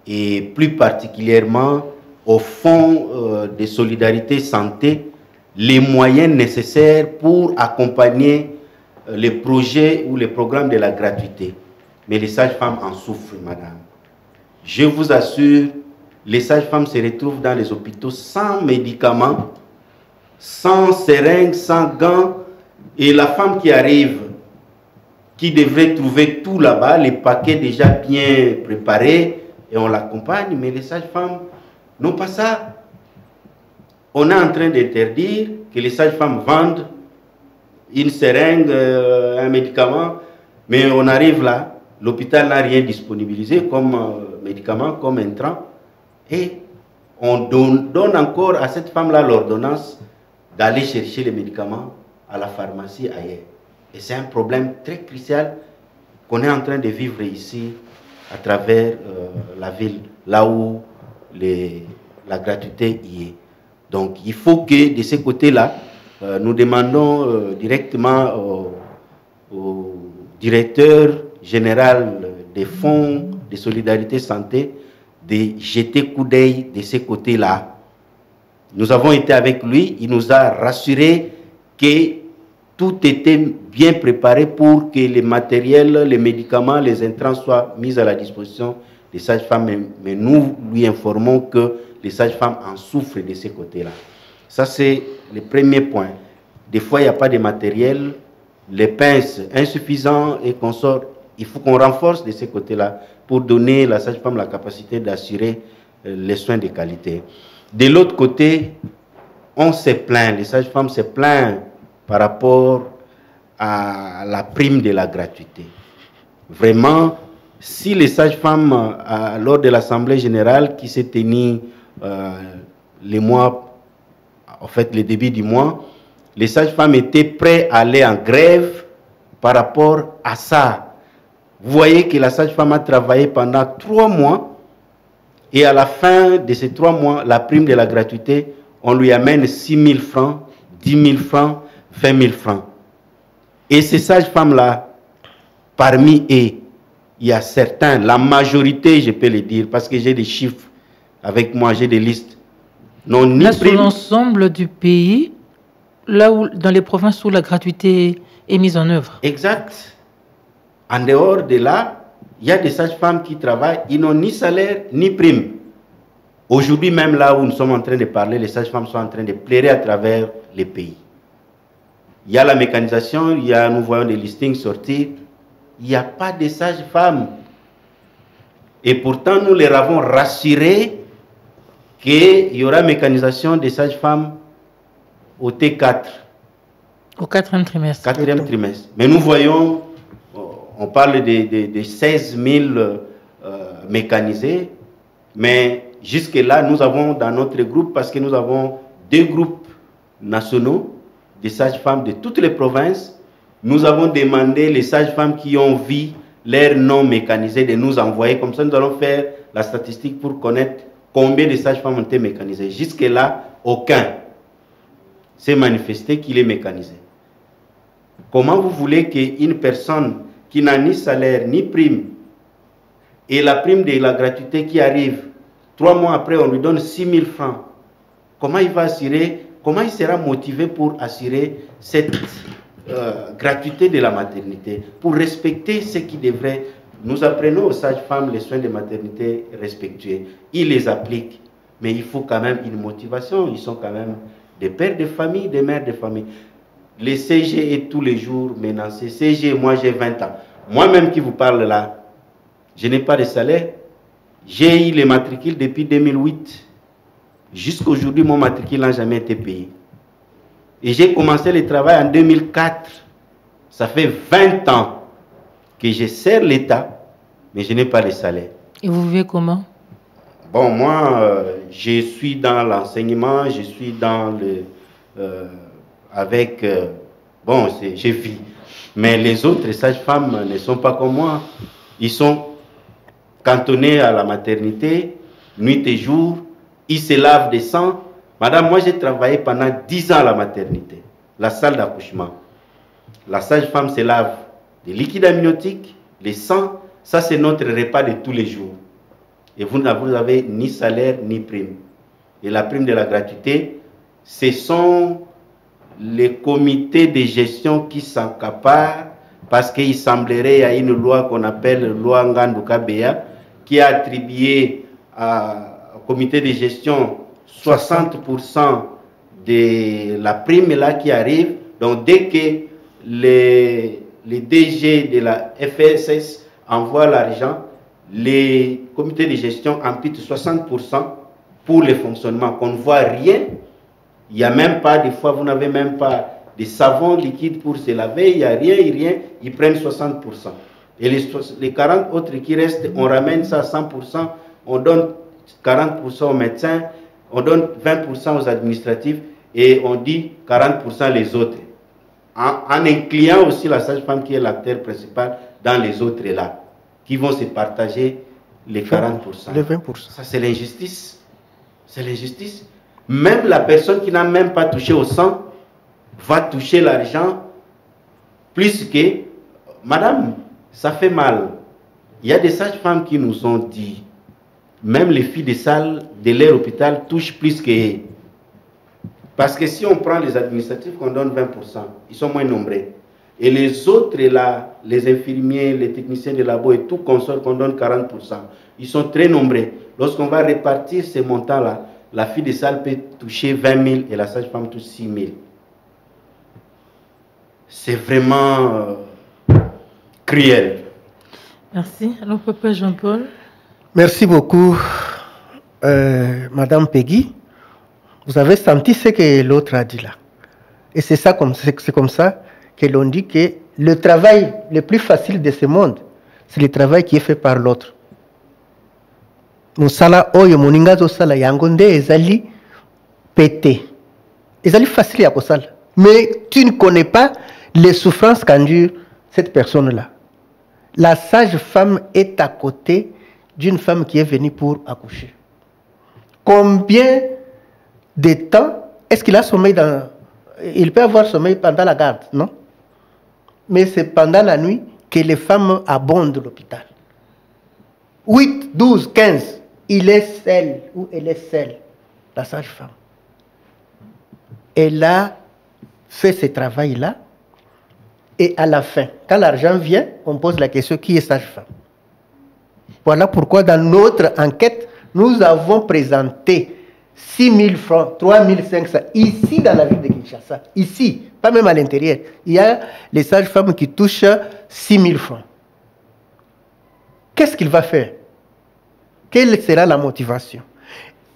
[SPEAKER 7] et plus particulièrement au Fonds de solidarité santé, les moyens nécessaires pour accompagner les projets ou les programmes de la gratuité. Mais les sages-femmes en souffrent, madame. Je vous assure, les sages-femmes se retrouvent dans les hôpitaux sans médicaments, sans seringues, sans gants. Et la femme qui arrive, qui devrait trouver tout là-bas, les paquets déjà bien préparés, et on l'accompagne, mais les sages-femmes n'ont pas ça. On est en train d'interdire que les sages-femmes vendent une seringue, un médicament, mais on arrive là, l'hôpital n'a rien disponibilisé comme médicament, comme intrant. Et on donne encore à cette femme-là l'ordonnance d'aller chercher les médicaments à la pharmacie ailleurs. Et c'est un problème très crucial qu'on est en train de vivre ici à travers la ville, là où la gratuité y est. Donc il faut que de ce côté-là, nous demandons directement au directeur général des fonds de solidarité santé de jeter coup d'œil de ce côté-là. Nous avons été avec lui, il nous a rassuré que tout était bien préparé pour que les matériels, les médicaments, les intrants soient mis à la disposition des sages-femmes. Mais nous lui informons que les sages-femmes en souffrent de ce côté-là. Ça, c'est le premier point. Des fois, il n'y a pas de matériel, les pinces insuffisants et qu'on sort. Il faut qu'on renforce de ce côté-là pour donner à la sage-femme la capacité d'assurer les soins de qualité. De l'autre côté, on s'est plaint, les sages-femmes se plaignent par rapport à la prime de la gratuité. Vraiment, si les sages-femmes, lors de l'Assemblée générale qui s'est tenue les mois, en fait le début du mois, les sages-femmes étaient prêtes à aller en grève par rapport à ça. Vous voyez que la sage-femme a travaillé pendant 3 mois et à la fin de ces 3 mois, la prime de la gratuité, on lui amène 6 000 francs, 10 000 francs, 20 000 francs. Et ces sages-femmes-là, parmi eux, il y a certains, la majorité, je peux le dire, parce que j'ai des chiffres avec moi, j'ai des listes. Non, ni
[SPEAKER 5] là, sur l'ensemble du pays, là où, dans les provinces où la gratuité est mise en œuvre.
[SPEAKER 7] Exact. En dehors de là, il y a des sages-femmes qui travaillent, ils n'ont ni salaire, ni prime. Aujourd'hui, même là où nous sommes en train de parler, les sages-femmes sont en train de pleurer à travers les pays. Il y a la mécanisation, nous voyons des listings sortir. Il n'y a pas de sages-femmes. Et pourtant, nous les avons rassurés qu'il y aura mécanisation des sages-femmes au T4.
[SPEAKER 5] Au 4e trimestre.
[SPEAKER 7] 4e trimestre. Mais nous voyons, on parle de 16 000 mécanisés, mais jusque-là, nous avons dans notre groupe, parce que nous avons 2 groupes nationaux, des sages-femmes de toutes les provinces, nous avons demandé les sages-femmes qui ont vu leurs noms mécanisés de nous envoyer. Comme ça, nous allons faire la statistique pour connaître combien de sages-femmes ont été mécanisées. Jusque-là, aucun s'est manifesté qu'il est mécanisé. Comment vous voulez qu'une personne qui n'a ni salaire ni prime, et la prime de la gratuité qui arrive, 3 mois après, on lui donne 6 000 francs, comment il va assurer, comment il sera motivé pour assurer cette gratuité de la maternité, pour respecter ce qui devrait. Nous apprenons aux sages-femmes les soins de maternité respectueux. Ils les appliquent, mais il faut quand même une motivation. Ils sont quand même des pères de famille, des mères de famille. Les CG est tous les jours menacés. CG, moi j'ai 20 ans. Moi-même qui vous parle là, je n'ai pas de salaire. J'ai eu les matricules depuis 2008. Jusqu'à aujourd'hui, mon matricule n'a jamais été payé. Et j'ai commencé le travail en 2004. Ça fait 20 ans que je sers l'État, mais je n'ai pas de salaire.
[SPEAKER 5] Et vous vivez comment?
[SPEAKER 7] Bon, moi, je suis dans l'enseignement, je suis dans le... bon, je vis. Mais les autres sages-femmes ne sont pas comme moi. Ils sont cantonnés à la maternité, nuit et jour. Ils se lavent des sangs. Madame, moi j'ai travaillé pendant 10 ans à la maternité, la salle d'accouchement. La sage-femme se lave des liquides amniotiques, les sangs, ça c'est notre repas de tous les jours. Et vous n'avez ni salaire ni prime. Et la prime de la gratuité, ce sont les comités de gestion qui s'accaparent parce qu'il semblerait qu'il y a une loi qu'on appelle loi Nganduka Beya qui a attribué au comité de gestion 60% de la prime là qui arrive. Donc dès que les DG de la FSS envoient l'argent, les comités de gestion imputent 60% pour le fonctionnement. Qu'on ne voit rien. Il n'y a même pas, des fois vous n'avez même pas de savon liquide pour se laver, il n'y a rien, ils prennent 60%. Et les 40 autres qui restent, on ramène ça à 100%, on donne 40% aux médecins, on donne 20% aux administratifs et on dit 40% les autres. en incluant aussi la sage-femme qui est l'acteur principal dans les autres là, qui vont se partager les 40%.
[SPEAKER 6] Les 20%.
[SPEAKER 7] Ça, c'est l'injustice. C'est l'injustice. Même la personne qui n'a même pas touché au sang va toucher l'argent plus que... Madame, ça fait mal. Il y a des sages-femmes qui nous ont dit, même les filles de salle de leur hôpital touchent plus que... Parce que si on prend les administratifs qu'on donne 20%, ils sont moins nombreux. Et les autres là, les infirmiers, les techniciens de labo et tout consort qu'on donne 40%, ils sont très nombreux. Lorsqu'on va répartir ces montants-là, la fille de salle peut toucher 20 000 et la sage-femme touche 6 000. C'est vraiment cruel.
[SPEAKER 5] Merci. Alors, Papa Jean-Paul.
[SPEAKER 6] Merci beaucoup, Madame Peggy. Vous avez senti ce que l'autre a dit là. Et c'est comme ça que l'on dit que le travail le plus facile de ce monde, c'est le travail qui est fait par l'autre. Musala oyo moninga zo sala yango nde ezali pété. Ezali facile à kosala. Mais tu ne connais pas les souffrances qu'endure cette personne-là. La sage-femme est à côté d'une femme qui est venue pour accoucher. Combien de temps est-ce qu'il a sommeil dans... Il peut avoir sommeil pendant la garde, non? Mais c'est pendant la nuit que les femmes abondent l'hôpital. 8, 12, 15, il est seul ou elle est seule, la sage-femme. Elle a fait ce travail-là et à la fin, quand l'argent vient, on pose la question qui est sage-femme. Voilà pourquoi dans notre enquête, nous avons présenté 6 000 francs, 3 500 ici dans la ville de Kinshasa. Ici, pas même à l'intérieur. Il y a les sages-femmes qui touchent 6 000 francs. Qu'est-ce qu'il va faire? Quelle sera la motivation?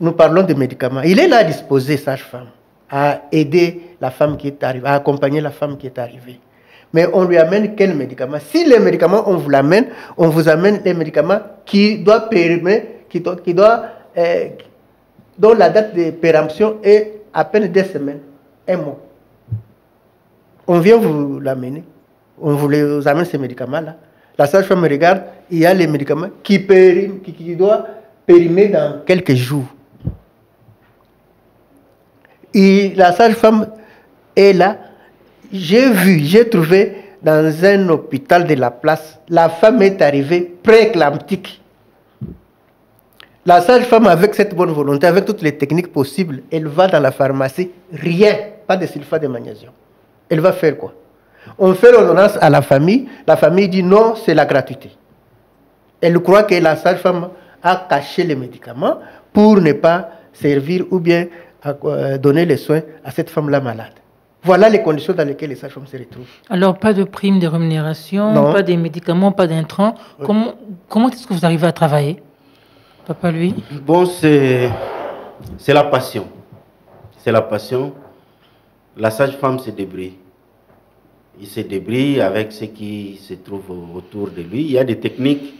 [SPEAKER 6] Nous parlons de médicaments. Il est là disposé, sage-femme, à aider la femme qui est arrivée, à accompagner la femme qui est arrivée. Mais on lui amène quel médicament? Si les médicaments, on vous l'amène, on vous amène les médicaments qui doivent permettre, dont la date de péremption est à peine 2 semaines, 1 mois. On vient vous l'amener, on vous amène ces médicaments-là. La sage-femme regarde, il y a les médicaments qui doivent périmer dans quelques jours. Et la sage-femme est là. J'ai trouvé dans un hôpital de la place, la femme est arrivée pré-éclamptique. La sage-femme, avec cette bonne volonté, avec toutes les techniques possibles, elle va dans la pharmacie, rien, pas de sulfate de magnésium. Elle va faire quoi? On fait l'ordonnance à la famille dit non, c'est la gratuité. Elle croit que la sage-femme a caché les médicaments pour ne pas servir ou bien donner les soins à cette femme-là malade. Voilà les conditions dans lesquelles les sages-femmes se retrouvent. Alors,
[SPEAKER 5] pas de prime de rémunération, non. Pas de médicaments, pas d'intrants. Oui. Comment est-ce que vous arrivez à travailler? Papa, lui?
[SPEAKER 7] Bon, c'est la passion. C'est la passion. La sage-femme se débrouille. Il se débrouille avec ce qui se trouve autour de lui. Il y a des techniques.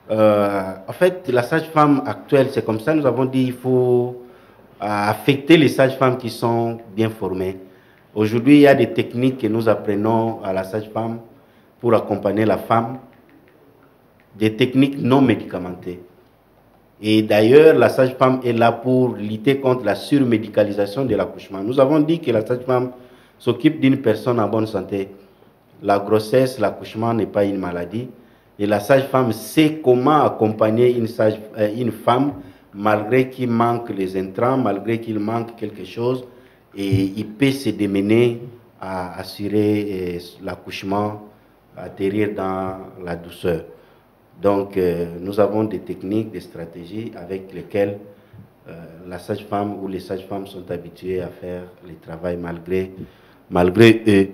[SPEAKER 7] En fait, la sage-femme actuelle, c'est comme ça. Nous avons dit qu'il faut affecter les sages-femmes qui sont bien formées. Aujourd'hui, il y a des techniques que nous apprenons à la sage-femme pour accompagner la femme. Des techniques non médicamentées. Et d'ailleurs, la sage-femme est là pour lutter contre la surmédicalisation de l'accouchement. Nous avons dit que la sage-femme s'occupe d'une personne en bonne santé. La grossesse, l'accouchement n'est pas une maladie. Et la sage-femme sait comment accompagner une femme malgré qu'il manque les intrants, malgré qu'il manque quelque chose. Et il peut se démener à assurer l'accouchement, atterrir dans la douceur. Donc, nous avons des techniques, des stratégies avec lesquelles la sage-femme ou les sages-femmes sont habituées à faire le travail malgré eux.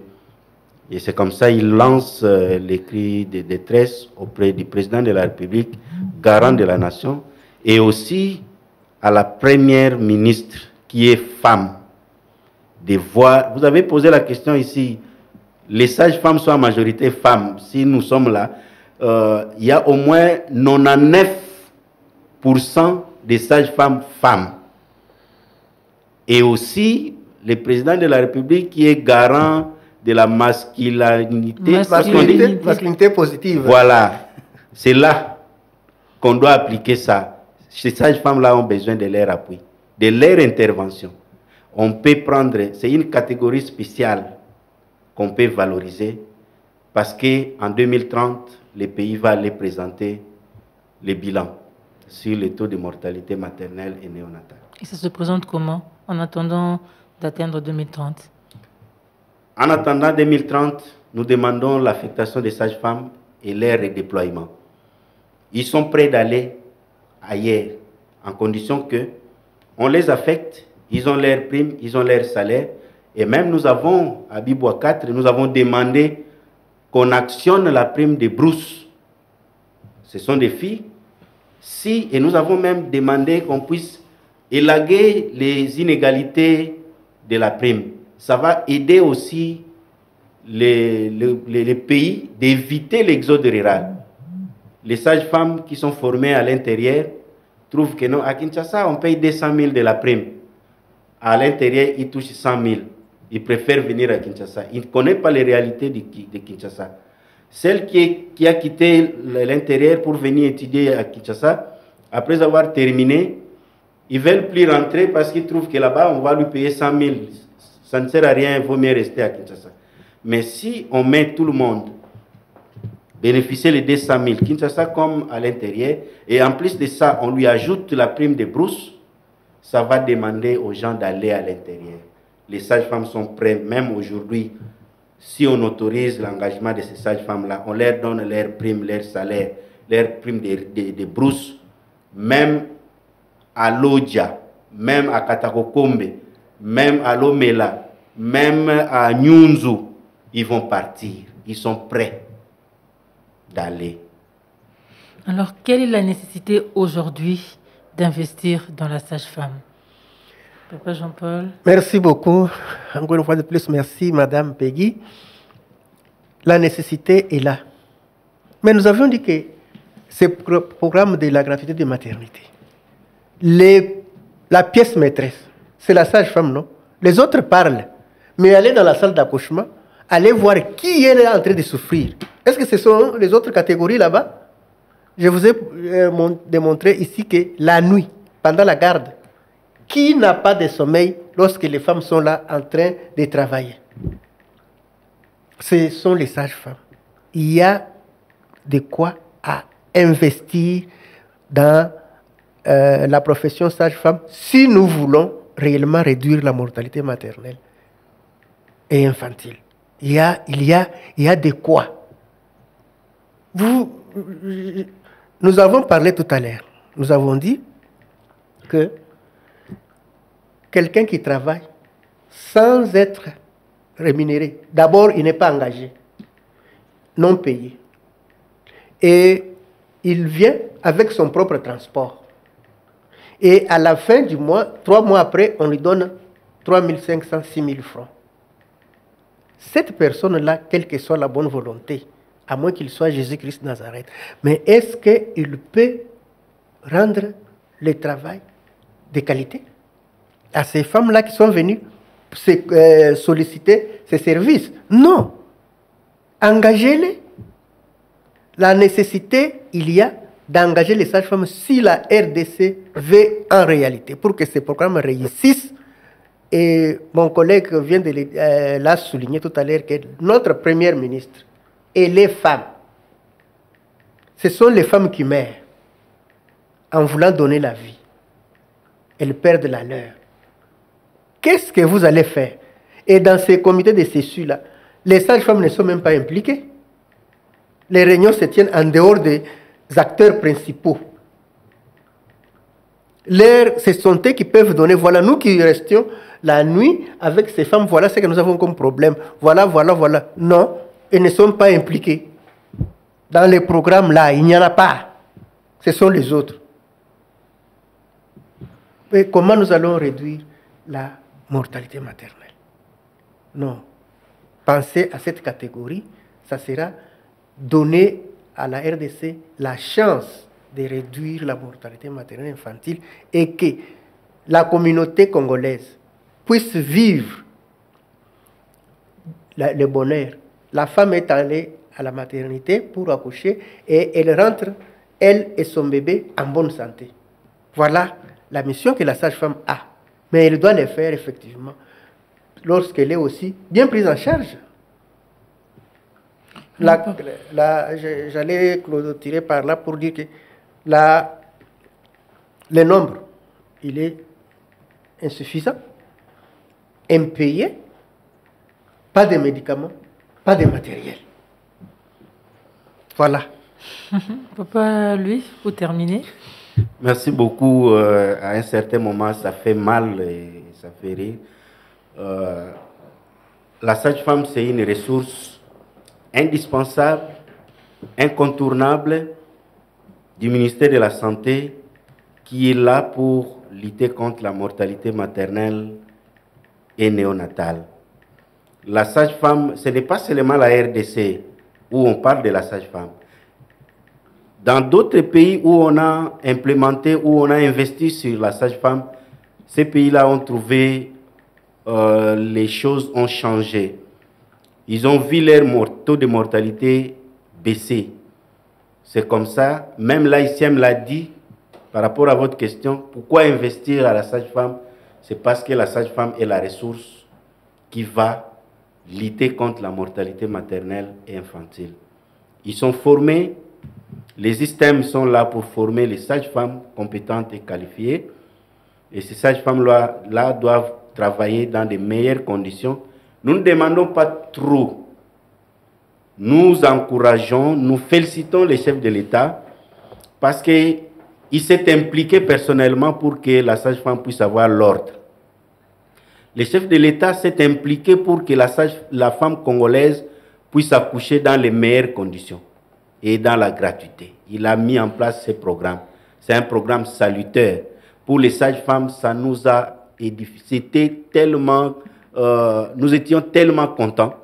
[SPEAKER 7] Et c'est comme ça qu'ils lancent les cris de détresse auprès du président de la République, garant de la nation, et aussi à la première ministre qui est femme. De voir, vous avez posé la question ici, les sages-femmes sont en majorité femmes. Si nous sommes là, il y a au moins 99% des sages-femmes femmes. Et aussi, le président de la République qui est garant de la masculinité.
[SPEAKER 6] Masculinité positive.
[SPEAKER 7] Voilà, c'est là qu'on doit appliquer ça. Ces sages-femmes-là ont besoin de leur appui, de leur intervention. On peut prendre, c'est une catégorie spéciale qu'on peut valoriser parce qu'en 2030, le pays va aller présenter les bilans sur les taux de mortalité maternelle et néonatale.
[SPEAKER 5] Et ça se présente comment en attendant d'atteindre 2030?
[SPEAKER 7] En attendant 2030, nous demandons l'affectation des sages-femmes et leur redéploiement. Ils sont prêts d'aller ailleurs, en condition que on les affecte, ils ont leurs primes, ils ont leur salaire. Et même nous avons, à Bibois 4, nous avons demandé qu'on actionne la prime de brousse. Ce sont des filles. Et nous avons même demandé qu'on puisse élaguer les inégalités de la prime. Ça va aider aussi les pays d'éviter l'exode rural. Les sages-femmes qui sont formées à l'intérieur trouvent que non, à Kinshasa, on paye 200 000 de la prime. À l'intérieur, ils touchent 100 000. Ils préfèrent venir à Kinshasa. Ils ne connaissent pas les réalités de Kinshasa. Celle qui a quitté l'intérieur pour venir étudier à Kinshasa, après avoir terminé, ils ne veulent plus rentrer parce qu'ils trouvent que là-bas, on va lui payer 100 000. Ça ne sert à rien, il vaut mieux rester à Kinshasa. Mais si on met tout le monde bénéficier les 200 000, Kinshasa comme à l'intérieur, et en plus de ça, on lui ajoute la prime de brousse, ça va demander aux gens d'aller à l'intérieur. Les sages-femmes sont prêts, même aujourd'hui, si on autorise l'engagement de ces sages-femmes-là, on leur donne leurs primes, leurs salaires, leurs primes de brousse, même à Lodja, même à Katakokombe, même à Lomela, même à Nyunzu, ils vont partir. Ils sont prêts d'aller.
[SPEAKER 5] Alors, quelle est la nécessité aujourd'hui d'investir dans la sage-femme? Papa Jean-Paul.
[SPEAKER 6] Merci beaucoup. Encore une fois de plus, merci Madame Peggy. La nécessité est là. Mais nous avions dit que ce programme de la gratuité de maternité, la pièce maîtresse, c'est la sage-femme, non? Les autres parlent. Mais aller dans la salle d'accouchement, aller voir qui est en train de souffrir. Est-ce que ce sont les autres catégories là-bas? Je vous ai démontré ici que la nuit, pendant la garde, qui n'a pas de sommeil lorsque les femmes sont là en train de travailler? Ce sont les sages-femmes. Il y a de quoi à investir dans la profession sage-femme si nous voulons réellement réduire la mortalité maternelle et infantile. Il y a de quoi. Nous avons parlé tout à l'heure. Nous avons dit que quelqu'un qui travaille sans être rémunéré, d'abord, il n'est pas engagé, non payé. Et il vient avec son propre transport. Et à la fin du mois, 3 mois après, on lui donne 3 500, 6 000 francs. Cette personne-là, quelle que soit la bonne volonté, à moins qu'il soit Jésus-Christ de Nazareth, mais est-ce qu'il peut rendre le travail de qualité à ces femmes-là qui sont venues solliciter ces services? Non. Engagez-les. La nécessité, il y a d'engager les sages-femmes si la RDC veut en réalité, pour que ces programmes réussissent. Et mon collègue vient de l'a souligné tout à l'heure que notre première ministre et les femmes, ce sont les femmes qui meurent en voulant donner la vie. Elles perdent la leur. Qu'est-ce que vous allez faire? Et dans ces comités de CESU-là, les sages-femmes ne sont même pas impliquées. Les réunions se tiennent en dehors des acteurs principaux. Ce sont eux qui peuvent donner. Voilà, nous qui restions la nuit avec ces femmes, voilà ce que nous avons comme problème. Voilà. Non, ils ne sont pas impliqués. Dans les programmes-là, il n'y en a pas. Ce sont les autres. Mais comment nous allons réduire la mortalité maternelle? Non. Pensez à cette catégorie, ça sera donner à la RDC la chance de réduire la mortalité maternelle infantile et que la communauté congolaise puisse vivre le bonheur. La femme est allée à la maternité pour accoucher et elle rentre, elle et son bébé, en bonne santé. Voilà la mission que la sage-femme a. Mais elle doit le faire effectivement lorsqu'elle est aussi bien prise en charge. J'allais clôturer par là pour dire que le nombre, il est insuffisant, impayé, pas de médicaments, pas de matériel. Voilà.
[SPEAKER 5] Papa, lui, pour terminer.
[SPEAKER 7] Merci beaucoup. À un certain moment, ça fait mal et ça fait rire. La sage-femme, c'est une ressource indispensable, incontournable du ministère de la Santé qui est là pour lutter contre la mortalité maternelle et néonatale. La sage-femme, ce n'est pas seulement la RDC où on parle de la sage-femme. Dans d'autres pays où on a implémenté, où on a investi sur la sage-femme, ces pays-là ont trouvé les choses ont changé. Ils ont vu leur taux de mortalité baisser. C'est comme ça. Même l'AICM l'a dit par rapport à votre question. Pourquoi investir à la sage-femme? C'est parce que la sage-femme est la ressource qui va lutter contre la mortalité maternelle et infantile. Ils sont formés. Les systèmes sont là pour former les sages-femmes compétentes et qualifiées. Et ces sages-femmes-là doivent travailler dans de meilleures conditions. Nous ne demandons pas trop. Nous encourageons, nous félicitons les chefs de l'État parce qu'il s'est impliqué personnellement pour que la sage-femme puisse avoir l'ordre. Le chef de l'État s'est impliqué pour que la femme congolaise puisse accoucher dans les meilleures conditions et dans la gratuité. Il a mis en place ce programme. C'est un programme salutaire. Pour les sages-femmes, ça nous a édifié. Nous étions tellement contents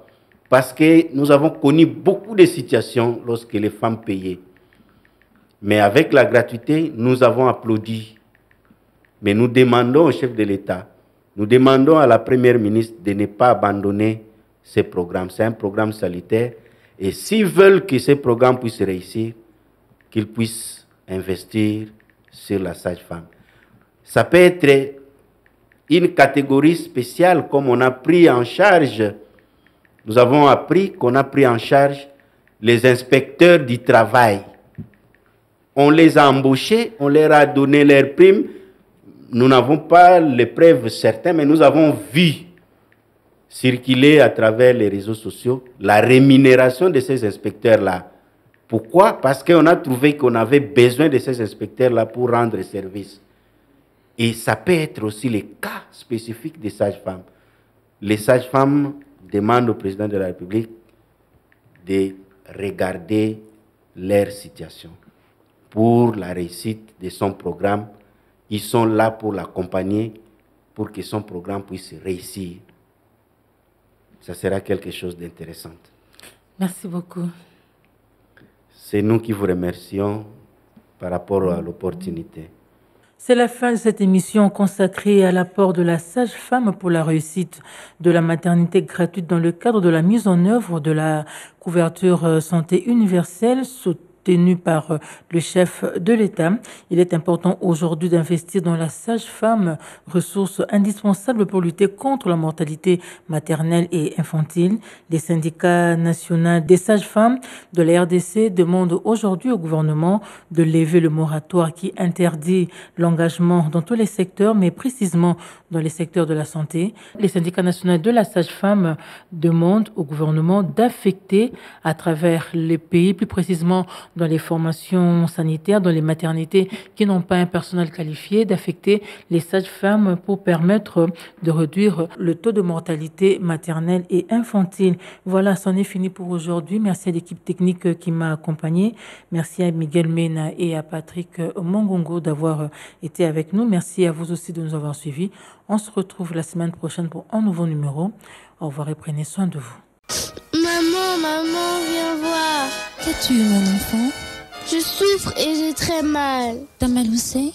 [SPEAKER 7] parce que nous avons connu beaucoup de situations lorsque les femmes payaient. Mais avec la gratuité, nous avons applaudi. Mais nous demandons au chef de l'État, nous demandons à la première ministre de ne pas abandonner ce programme. C'est un programme salutaire. Et s'ils veulent que ce programme puisse réussir, qu'ils puissent investir sur la sage-femme. Ça peut être une catégorie spéciale comme on a pris en charge. Nous avons appris qu'on a pris en charge les inspecteurs du travail. On les a embauchés, on leur a donné leurs primes. Nous n'avons pas les preuves certaines, mais nous avons vu circuler à travers les réseaux sociaux la rémunération de ces inspecteurs-là. Pourquoi? Parce qu'on a trouvé qu'on avait besoin de ces inspecteurs-là pour rendre service. Et ça peut être aussi le cas spécifique des sages-femmes. Les sages-femmes demandent au président de la République de regarder leur situation. Pour la réussite de son programme, ils sont là pour l'accompagner, pour que son programme puisse réussir. Ça sera quelque chose d'intéressant.
[SPEAKER 5] Merci beaucoup.
[SPEAKER 7] C'est nous qui vous remercions par rapport à l'opportunité.
[SPEAKER 5] C'est la fin de cette émission consacrée à l'apport de la sage-femme pour la réussite de la maternité gratuite dans le cadre de la mise en œuvre de la couverture santé universelle soutenue par le chef de l'État. Il est important aujourd'hui d'investir dans la sage-femme, ressource indispensable pour lutter contre la mortalité maternelle et infantile. Les syndicats nationaux des sages-femmes de la RDC demandent aujourd'hui au gouvernement de lever le moratoire qui interdit l'engagement dans tous les secteurs, mais précisément dans les secteurs de la santé. Les syndicats nationaux de la sage-femme demandent au gouvernement d'affecter à travers les pays, plus précisément dans les formations sanitaires, dans les maternités qui n'ont pas un personnel qualifié, d'affecter les sages-femmes pour permettre de réduire le taux de mortalité maternelle et infantile. Voilà, c'en est fini pour aujourd'hui. Merci à l'équipe technique qui m'a accompagné. Merci à Miguel Mena et à Patrick Mongongo d'avoir été avec nous. Merci à vous aussi de nous avoir suivis. On se retrouve la semaine prochaine pour un nouveau numéro. Au revoir et prenez soin de vous.
[SPEAKER 2] Maman, viens voir.
[SPEAKER 1] Qu'as-tu, mon enfant?
[SPEAKER 2] Je souffre et j'ai très mal.
[SPEAKER 1] T'as mal où c'est?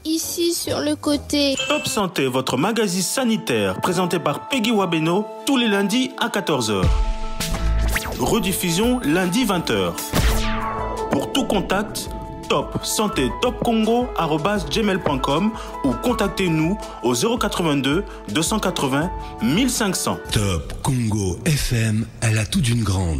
[SPEAKER 2] Ici, sur le côté.
[SPEAKER 3] Top Santé, votre magazine sanitaire, présenté par Peggy Wabeno, tous les lundis à 14h. rediffusion lundi 20h. Pour tout contact, top santé topcongo@gmail.com ou contactez-nous au 082 280 1500.
[SPEAKER 4] Top Congo FM, elle a tout d'une grande.